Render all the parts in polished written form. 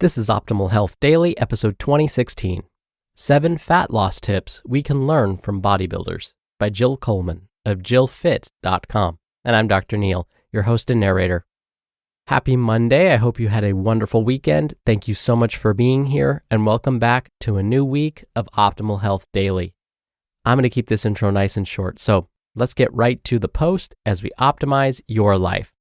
This is Optimal Health Daily, episode 2016. 7 Fat Loss Tips We Can Learn from Bodybuilders by Jill Coleman of jillfit.com. And I'm Dr. Neil, your host and narrator. Happy Monday. I hope you had a wonderful weekend. Thank you so much for being here, and welcome back to a new week of Optimal Health Daily. I'm going to keep this intro nice and short, so let's get right to the post as we optimize your life.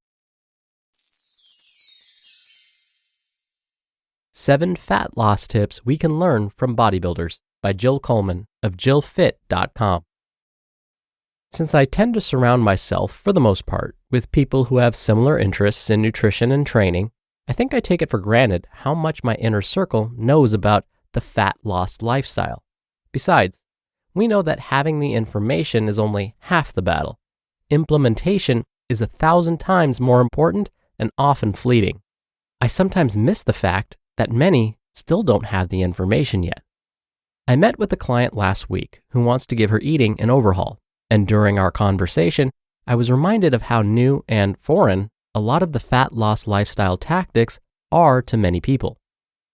7 Fat Loss Tips We Can Learn from Bodybuilders by Jill Coleman of jillfit.com. Since I tend to surround myself, for the most part, with people who have similar interests in nutrition and training, I think I take it for granted how much my inner circle knows about the fat loss lifestyle. Besides, we know that having the information is only half the battle. Implementation is 1,000 times more important and often fleeting. I sometimes miss the fact that many still don't have the information yet. I met with a client last week who wants to give her eating an overhaul, and during our conversation, I was reminded of how new and foreign a lot of the fat loss lifestyle tactics are to many people.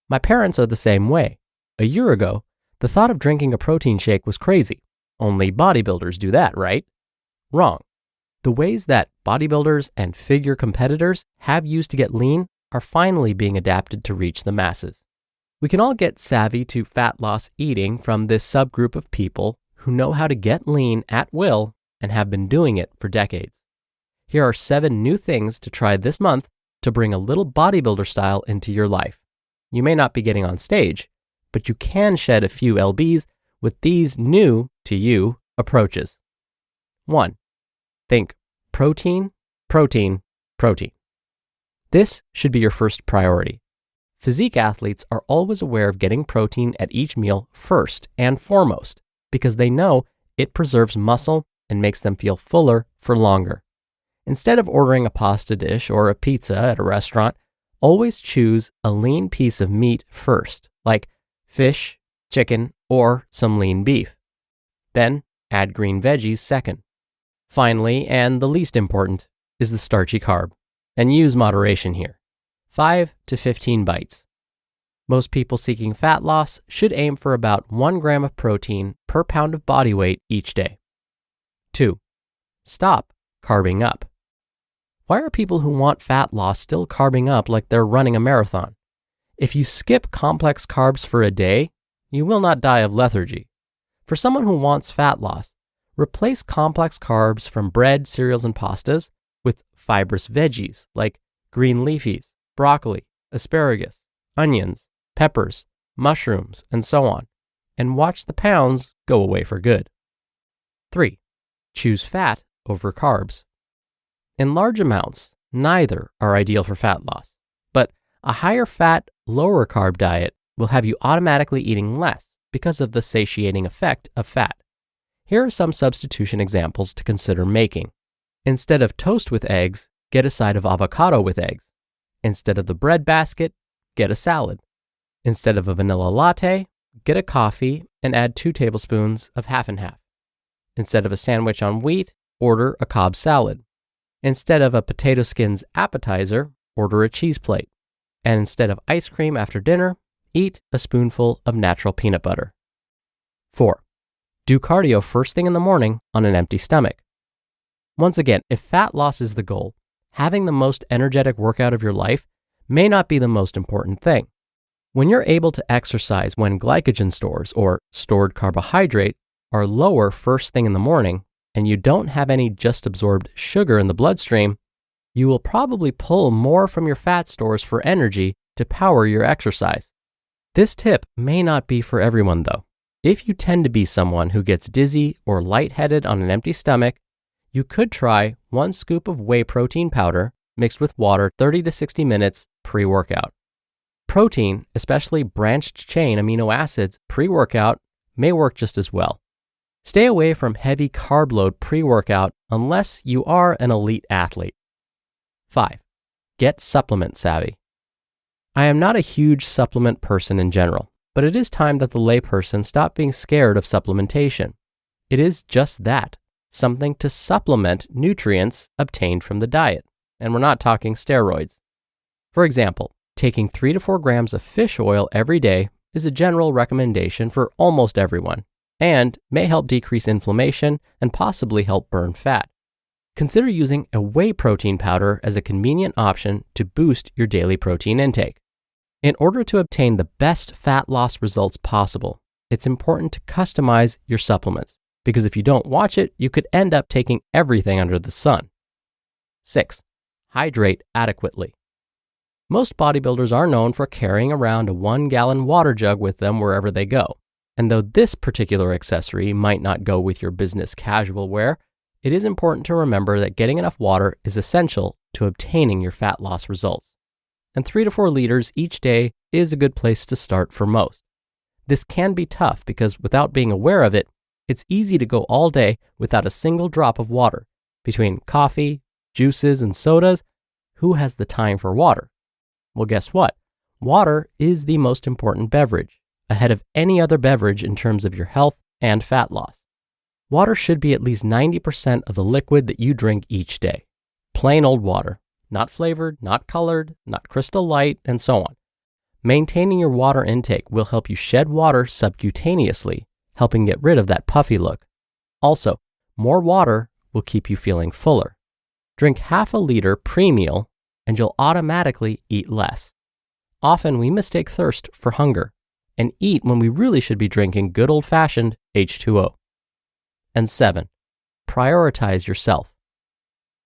My parents are the same way. A year ago, the thought of drinking a protein shake was crazy. Only bodybuilders do that, right? Wrong. The ways that bodybuilders and figure competitors have used to get lean are finally being adapted to reach the masses. We can all get savvy to fat loss eating from this subgroup of people who know how to get lean at will and have been doing it for decades. Here are 7 new things to try this month to bring a little bodybuilder style into your life. You may not be getting on stage, but you can shed a few lbs with these new to you approaches. 1. Think protein, protein, protein. This should be your first priority. Physique athletes are always aware of getting protein at each meal first and foremost because they know it preserves muscle and makes them feel fuller for longer. Instead of ordering a pasta dish or a pizza at a restaurant, always choose a lean piece of meat first, like fish, chicken, or some lean beef. Then add green veggies second. Finally, and the least important, is the starchy carb. And use moderation here. 5 to 15 bites. Most people seeking fat loss should aim for about 1 gram of protein per pound of body weight each day. 2. Stop carbing up. Why are people who want fat loss still carbing up like they're running a marathon? If you skip complex carbs for a day, you will not die of lethargy. For someone who wants fat loss, replace complex carbs from bread, cereals, and pastas with fibrous veggies like green leafies, broccoli, asparagus, onions, peppers, mushrooms, and so on, and watch the pounds go away for good. 3. Choose fat over carbs. In large amounts, neither are ideal for fat loss, but a higher fat, lower carb diet will have you automatically eating less because of the satiating effect of fat. Here are some substitution examples to consider making. Instead of toast with eggs, get a side of avocado with eggs. Instead of the bread basket, get a salad. Instead of a vanilla latte, get a coffee and add 2 tablespoons of half and half. Instead of a sandwich on wheat, order a Cobb salad. Instead of a potato skins appetizer, order a cheese plate. And instead of ice cream after dinner, eat a spoonful of natural peanut butter. 4. Do cardio first thing in the morning on an empty stomach. Once again, if fat loss is the goal, having the most energetic workout of your life may not be the most important thing. When you're able to exercise when glycogen stores or stored carbohydrate are lower first thing in the morning and you don't have any just absorbed sugar in the bloodstream, you will probably pull more from your fat stores for energy to power your exercise. This tip may not be for everyone though. If you tend to be someone who gets dizzy or lightheaded on an empty stomach, you could try 1 scoop of whey protein powder mixed with water 30 to 60 minutes pre-workout. Protein, especially branched-chain amino acids pre-workout, may work just as well. Stay away from heavy carb load pre-workout unless you are an elite athlete. 5. Get supplement savvy. I am not a huge supplement person in general, but it is time that the layperson stop being scared of supplementation. It is just that. Something to supplement nutrients obtained from the diet. And we're not talking steroids. For example, Taking 3 to 4 grams of fish oil every day is a general recommendation for almost everyone, and may help decrease inflammation and possibly help burn fat. Consider using a whey protein powder as a convenient option to boost your daily protein intake. In order to obtain the best fat loss results possible, it's important to customize your supplements, because if you don't watch it, you could end up taking everything under the sun. 6. Hydrate adequately. Most bodybuilders are known for carrying around a 1-gallon water jug with them wherever they go. And though this particular accessory might not go with your business casual wear, it is important to remember that getting enough water is essential to obtaining your fat loss results. And 3 to 4 liters each day is a good place to start for most. This can be tough because without being aware of it, it's easy to go all day without a single drop of water. Between coffee, juices, and sodas, who has the time for water? Well, guess what? Water is the most important beverage, ahead of any other beverage in terms of your health and fat loss. Water should be at least 90% of the liquid that you drink each day. Plain old water, not flavored, not colored, not Crystal Light, and so on. Maintaining your water intake will help you shed water subcutaneously, helping get rid of that puffy look. Also, more water will keep you feeling fuller. Drink half a liter pre-meal and you'll automatically eat less. Often we mistake thirst for hunger and eat when we really should be drinking good old-fashioned H2O. And 7, prioritize yourself.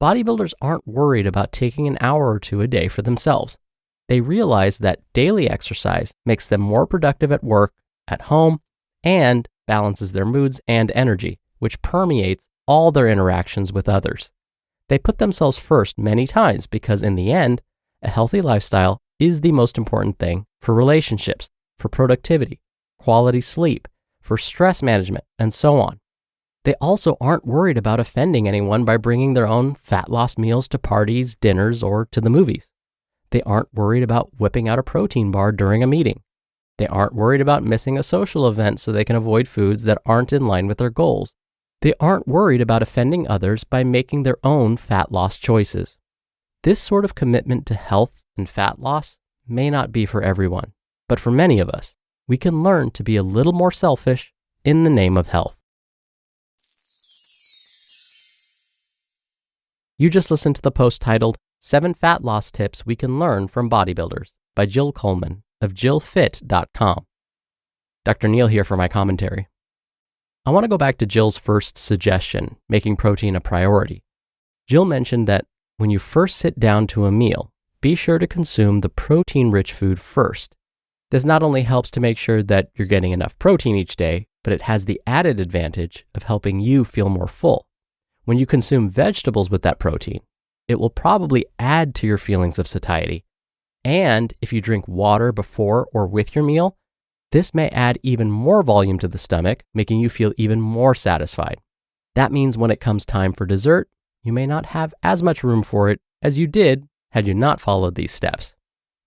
Bodybuilders aren't worried about taking an hour or 2 a day for themselves. They realize that daily exercise makes them more productive at work, at home, and balances their moods and energy, which permeates all their interactions with others. They put themselves first many times because in the end, a healthy lifestyle is the most important thing for relationships, for productivity, quality sleep, for stress management, and so on. They also aren't worried about offending anyone by bringing their own fat loss meals to parties, dinners, or to the movies. They aren't worried about whipping out a protein bar during a meeting. They aren't worried about missing a social event so they can avoid foods that aren't in line with their goals. They aren't worried about offending others by making their own fat loss choices. This sort of commitment to health and fat loss may not be for everyone, but for many of us, we can learn to be a little more selfish in the name of health. You just listened to the post titled 7 Fat Loss Tips We Can Learn from Bodybuilders by Jill Coleman of JillFit.com. Dr. Neal here for my commentary. I want to go back to Jill's first suggestion, making protein a priority. Jill mentioned that when you first sit down to a meal, be sure to consume the protein-rich food first. This not only helps to make sure that you're getting enough protein each day, but it has the added advantage of helping you feel more full. When you consume vegetables with that protein, it will probably add to your feelings of satiety. And if you drink water before or with your meal, this may add even more volume to the stomach, making you feel even more satisfied. That means when it comes time for dessert, you may not have as much room for it as you did had you not followed these steps.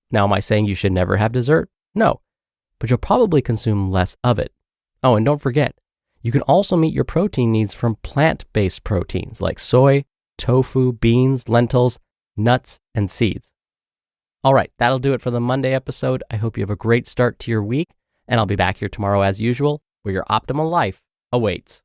Now, am I saying you should never have dessert? No, but you'll probably consume less of it. Oh, and don't forget, you can also meet your protein needs from plant-based proteins like soy, tofu, beans, lentils, nuts, and seeds. All right, that'll do it for the Monday episode. I hope you have a great start to your week, and I'll be back here tomorrow as usual, where your optimal life awaits.